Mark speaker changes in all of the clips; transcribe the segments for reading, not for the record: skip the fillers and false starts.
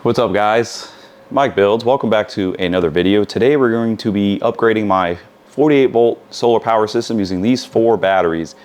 Speaker 1: What's up guys? Mike Builds. Welcome back to another video. Today we're going to be upgrading my 48 volt solar power system using these 4 batteries.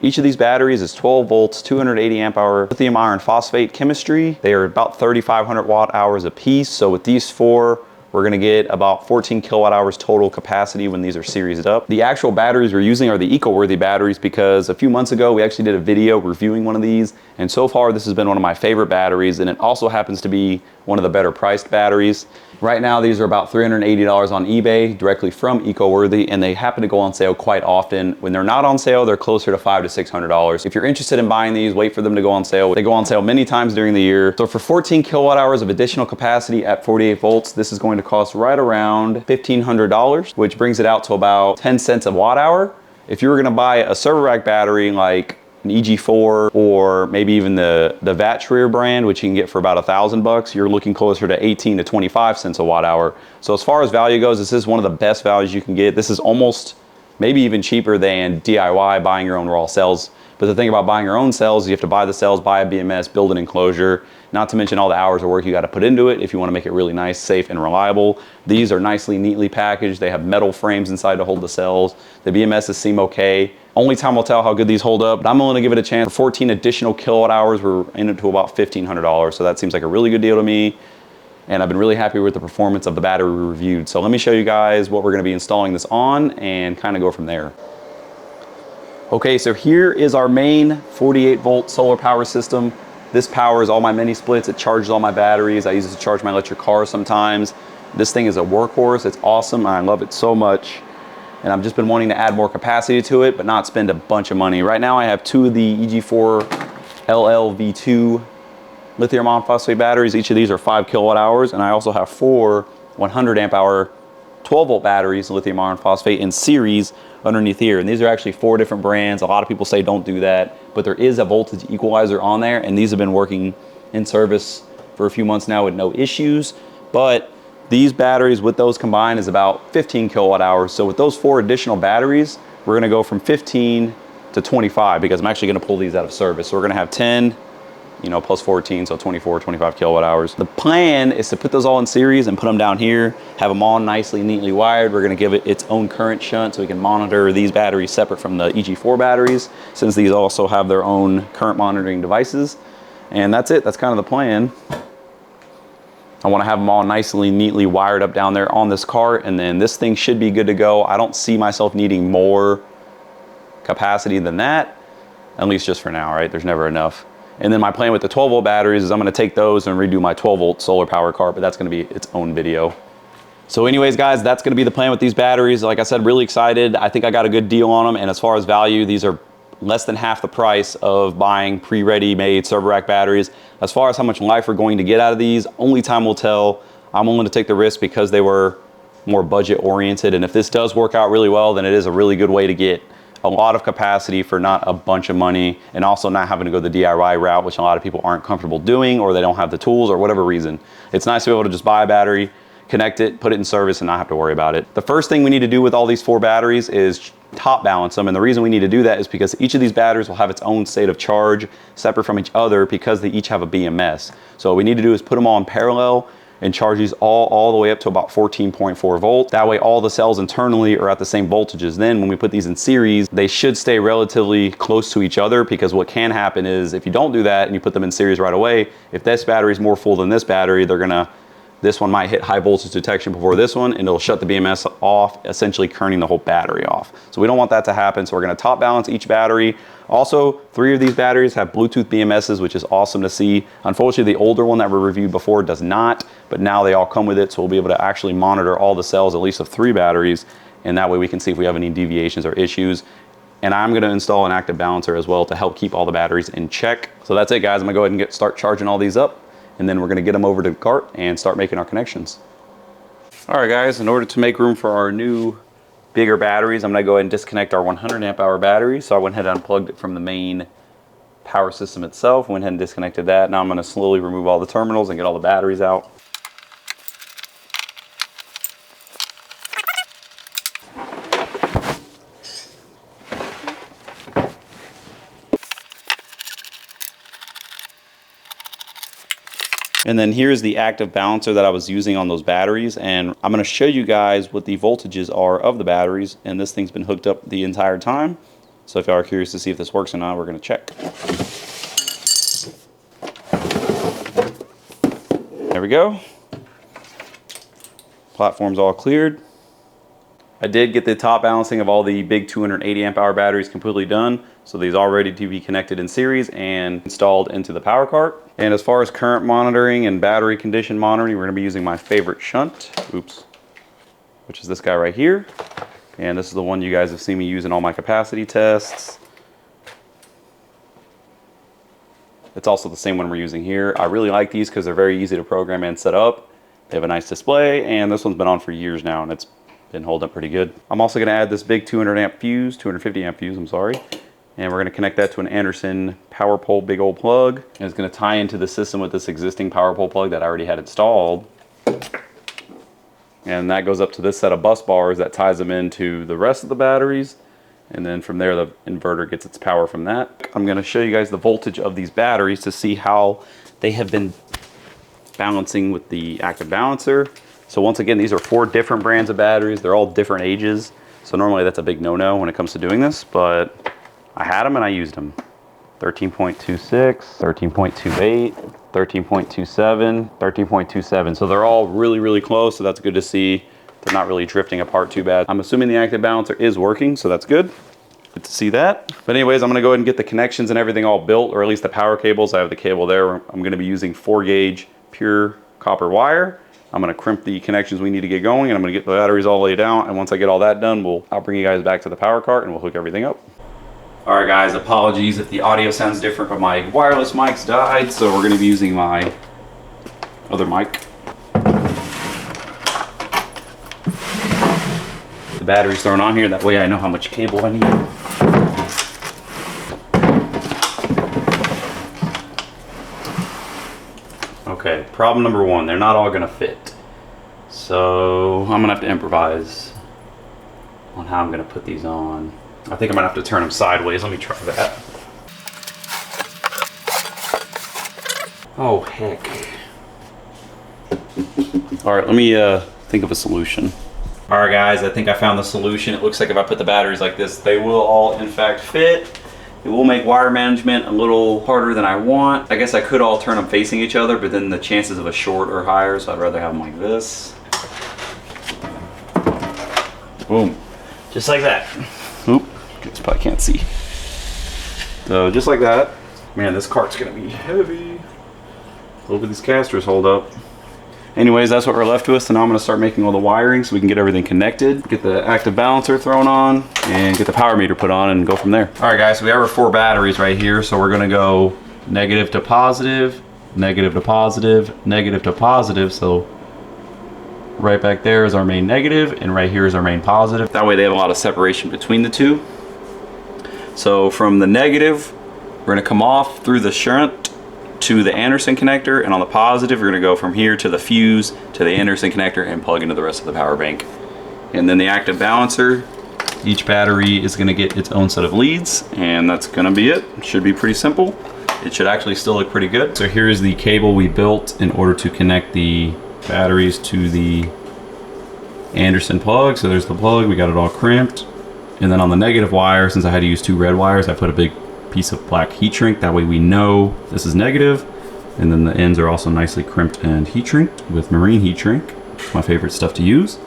Speaker 1: Each of these batteries is 12 volts, 280 amp hour lithium iron phosphate chemistry. They are about 3,500 watt hours a piece. So with these 4, we're gonna get about 14 kilowatt hours total capacity when these are seriesed up. The actual batteries we're using are the eco-worthy batteries because a few months ago we actually did a video reviewing one of these, and so far this has been one of my favorite batteries, and it also happens to be one of the better priced batteries. Right now these are about $380 on eBay directly from eco-worthy, and they happen to go on sale quite often. When they're not on sale, they're closer to $500 to $600. If you're interested in buying these, wait for them to go on sale. They go on sale many times during the year. So for 14 kilowatt hours of additional capacity at 48 volts, this is going to cost right around $1,500, which brings it out to about 10 cents a watt hour. If you were gonna buy a server rack battery like an EG4 or maybe even the Batteries brand, which you can get for about $1,000, you're looking closer to 18 to 25 cents a watt hour. So as far as value goes, this is one of the best values you can get. This is almost maybe even cheaper than DIY, buying your own raw cells. But the thing about buying your own cells, you have to buy the cells, buy a BMS, build an enclosure, not to mention all the hours of work you got to put into it if you want to make it really nice, safe, and reliable. These are nicely, neatly packaged. They have metal frames inside to hold the cells. The BMSs seem okay. Only time will tell how good these hold up, but I'm willing to give it a chance. For 14 additional kilowatt hours, we're in it to about $1,500. So that seems like a really good deal to me. And I've been really happy with the performance of the battery we reviewed. So let me show you guys what we're going to be installing this on and kind of go from there. Okay, so here is our main 48 volt solar power system. This powers all my mini splits. It charges all my batteries. I use it to charge my electric car sometimes. This thing is a workhorse. It's awesome. I love it so much. And I've just been wanting to add more capacity to it, but not spend a bunch of money. Right now I have 2 of the EG4 LLV2 lithium iron phosphate batteries. Each of these are 5 kilowatt hours. And I also have 4 100 amp hour 12 volt batteries, lithium iron phosphate in series underneath here. And these are actually 4 different brands. A lot of people say don't do that, but there is a voltage equalizer on there, and these have been working in service for a few months now with no issues. But these batteries with those combined is about 15 kilowatt hours. So with those 4 additional batteries, we're gonna go from 15 to 25 because I'm actually gonna pull these out of service. So we're gonna have 10, plus 14, so 24, 25 kilowatt hours. The plan is to put those all in series and put them down here, have them all nicely, neatly wired. We're gonna give it its own current shunt so we can monitor these batteries separate from the EG4 batteries, since these also have their own current monitoring devices. And that's it, that's kind of the plan. I wanna have them all nicely, neatly wired up down there on this cart, and then this thing should be good to go. I don't see myself needing more capacity than that, at least just for now, right? There's never enough. And then my plan with the 12 volt batteries is I'm gonna take those and redo my 12 volt solar power cart, but that's gonna be its own video. So anyways, guys, that's gonna be the plan with these batteries. Like I said, really excited. I think I got a good deal on them. And as far as value, these are less than half the price of buying pre-ready made server rack batteries. As far as how much life we're going to get out of these, only time will tell. I'm willing to take the risk because they were more budget oriented. And if this does work out really well, then it is a really good way to get a lot of capacity for not a bunch of money, and also not having to go the DIY route, which a lot of people aren't comfortable doing, or they don't have the tools or whatever reason. It's nice to be able to just buy a battery, connect it, put it in service, and not have to worry about it. The first thing we need to do with all these 4 batteries is top balance them. And the reason we need to do that is because each of these batteries will have its own state of charge separate from each other because they each have a BMS. So what we need to do is put them all in parallel and charge these all the way up to about 14.4 volts. That way all the cells internally are at the same voltages. Then when we put these in series, they should stay relatively close to each other, because what can happen is if you don't do that and you put them in series right away, if this battery is more full than this battery, this one might hit high voltage detection before this one, and it'll shut the BMS off, essentially kerning the whole battery off. So we don't want that to happen. So we're gonna top balance each battery. Also, 3 of these batteries have Bluetooth BMSs, which is awesome to see. Unfortunately, the older one that we reviewed before does not, but now they all come with it. So we'll be able to actually monitor all the cells, at least of 3 batteries. And that way we can see if we have any deviations or issues. And I'm gonna install an active balancer as well to help keep all the batteries in check. So that's it, guys. I'm gonna go ahead and start charging all these up, and then we're gonna get them over to the cart and start making our connections. All right, guys, in order to make room for our new bigger batteries, I'm gonna go ahead and disconnect our 100 amp hour battery. So I went ahead and unplugged it from the main power system itself, went ahead and disconnected that. Now I'm gonna slowly remove all the terminals and get all the batteries out. And then here's the active balancer that I was using on those batteries, and I'm going to show you guys what the voltages are of the batteries, and this thing's been hooked up the entire time. So if y'all are curious to see if this works or not, we're going to check. There we go. Platform's all cleared. I did get the top balancing of all the big 280 amp hour batteries completely done. So these are ready to be connected in series and installed into the power cart. And as far as current monitoring and battery condition monitoring, we're gonna be using my favorite shunt, which is this guy right here. And this is the one you guys have seen me use in all my capacity tests. It's also the same one we're using here. I really like these because they're very easy to program and set up. They have a nice display, and this one's been on for years now, and it's been holding up pretty good. I'm also gonna add this big 250 amp fuse, I'm sorry. And we're gonna connect that to an Anderson power pole big old plug. And it's gonna tie into the system with this existing power pole plug that I already had installed. And that goes up to this set of bus bars that ties them into the rest of the batteries. And then from there, the inverter gets its power from that. I'm gonna show you guys the voltage of these batteries to see how they have been balancing with the active balancer. So once again, these are 4 different brands of batteries. They're all different ages. So normally that's a big no-no when it comes to doing this, but I had them and I used them. 13.26, 13.28, 13.27, 13.27. So they're all really, really close. So that's good to see. They're not really drifting apart too bad. I'm assuming the active balancer is working, so that's good. Good to see that. But anyways, I'm gonna go ahead and get the connections and everything all built, or at least the power cables. I have the cable there. I'm gonna be using 4-gauge pure copper wire. I'm gonna crimp the connections we need to get going, and I'm gonna get the batteries all laid out. And once I get all that done, I'll bring you guys back to the power cart and we'll hook everything up. All right guys, apologies if the audio sounds different, but my wireless mic's died, so we're gonna be using my other mic. The battery's thrown on here, that way I know how much cable I need. Okay, problem number 1, they're not all gonna fit. So I'm gonna have to improvise on how I'm gonna put these on. I think I'm gonna have to turn them sideways. Let me try that. Oh, heck. All right, let me think of a solution. All right, guys, I think I found the solution. It looks like if I put the batteries like this, they will all, in fact, fit. It will make wire management a little harder than I want. I guess I could all turn them facing each other, but then the chances of a short are higher, so I'd rather have them like this. Boom. Just like that. Oop, you probably can't see. So just like that. Man, this cart's gonna be heavy. Look at these casters hold up. Anyways, that's what we're left with. So now I'm gonna start making all the wiring so we can get everything connected, get the active balancer thrown on, and get the power meter put on and go from there. All right guys, so we have our 4 batteries right here. So we're gonna go negative to positive, negative to positive, negative to positive. So right back there is our main negative, and right here is our main positive. That way they have a lot of separation between the two. So from the negative, we're gonna come off through the shunt to the Anderson connector, and on the positive, we're gonna go from here to the fuse, to the Anderson connector, and plug into the rest of the power bank. And then the active balancer, each battery is gonna get its own set of leads, and that's gonna be it. It should be pretty simple. It should actually still look pretty good. So here's the cable we built in order to connect the batteries to the Anderson plug. So there's the plug, we got it all crimped. And then on the negative wire, since I had to use 2 red wires, I put a big piece of black heat shrink. That way we know this is negative. And then the ends are also nicely crimped and heat shrinked with marine heat shrink. My favorite stuff to use.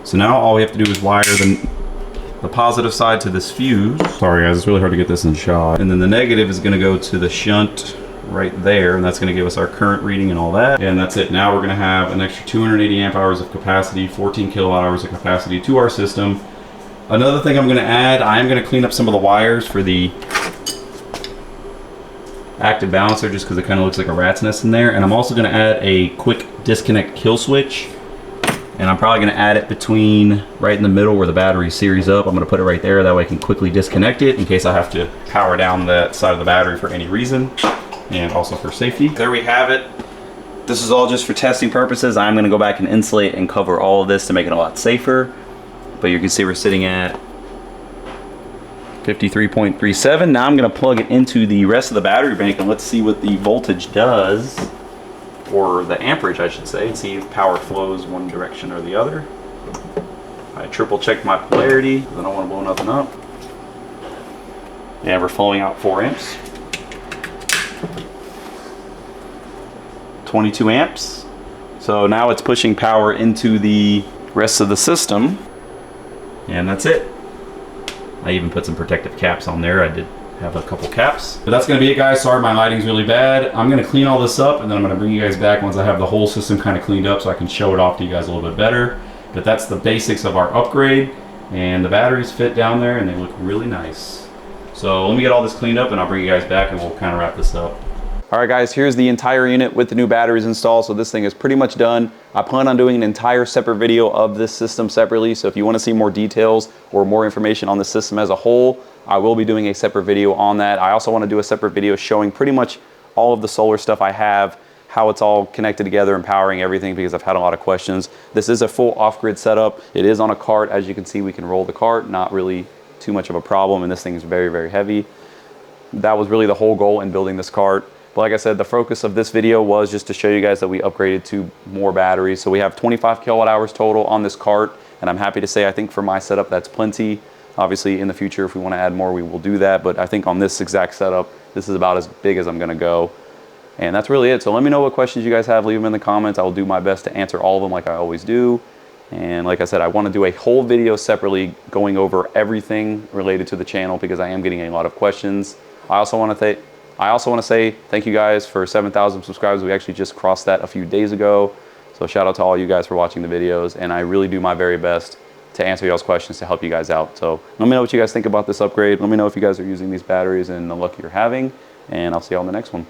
Speaker 1: So now all we have to do is wire the positive side to this fuse. Sorry guys, it's really hard to get this in shot. And then the negative is gonna go to the shunt right there, and that's going to give us our current reading and all that. And that's it. Now we're going to have an extra 280 amp hours of capacity, 14 kilowatt hours of capacity to our system. Another thing I'm going to add, I'm going to clean up some of the wires for the active balancer just because it kind of looks like a rat's nest in there. And I'm also going to add a quick disconnect kill switch, and I'm probably going to add it between right in the middle where the battery series up. I'm going to put it right there, that way I can quickly disconnect it in case I have to power down that side of the battery for any reason, and also for safety. There we have it. This is all just for testing purposes. I'm going to go back and insulate and cover all of this to make it a lot safer. But you can see we're sitting at 53.37. Now I'm going to plug it into the rest of the battery bank and let's see what the voltage does. or the amperage I should say, and see if power flows one direction or the other. I triple checked my polarity because I don't want to blow nothing up. And we're flowing out 4 amps. 22 amps. So now it's pushing power into the rest of the system. And that's it. I even put some protective caps on there. I did have a couple caps. But that's gonna be it, guys. Sorry, my lighting's really bad. I'm gonna clean all this up and then I'm gonna bring you guys back once I have the whole system kind of cleaned up so I can show it off to you guys a little bit better. But that's the basics of our upgrade, and the batteries fit down there and they look really nice. So let me get all this cleaned up and I'll bring you guys back and we'll kind of wrap this up. All right guys, here's the entire unit with the new batteries installed. So this thing is pretty much done. I plan on doing an entire separate video of this system separately. So if you want to see more details or more information on the system as a whole, I will be doing a separate video on that. I also want to do a separate video showing pretty much all of the solar stuff I have, how it's all connected together and powering everything, because I've had a lot of questions. This is a full off-grid setup. It is on a cart. As you can see, we can roll the cart, not really too much of a problem, and this thing is very, very heavy. That was really the whole goal in building this cart. But like I said, the focus of this video was just to show you guys that we upgraded to more batteries. So we have 25 kilowatt hours total on this cart, and I'm happy to say I think for my setup that's plenty. Obviously in the future, if we want to add more, we will do that, but I think on this exact setup, this is about as big as I'm going to go. And that's really it. So let me know what questions you guys have. Leave them in the comments. I will do my best to answer all of them like I always do. And like I said, I want to do a whole video separately going over everything related to the channel because I am getting a lot of questions. I also want to say thank you guys for 7,000 subscribers. We actually just crossed that a few days ago. So shout out to all you guys for watching the videos. And I really do my very best to answer y'all's questions to help you guys out. So let me know what you guys think about this upgrade. Let me know if you guys are using these batteries and the luck you're having. And I'll see y'all in the next one.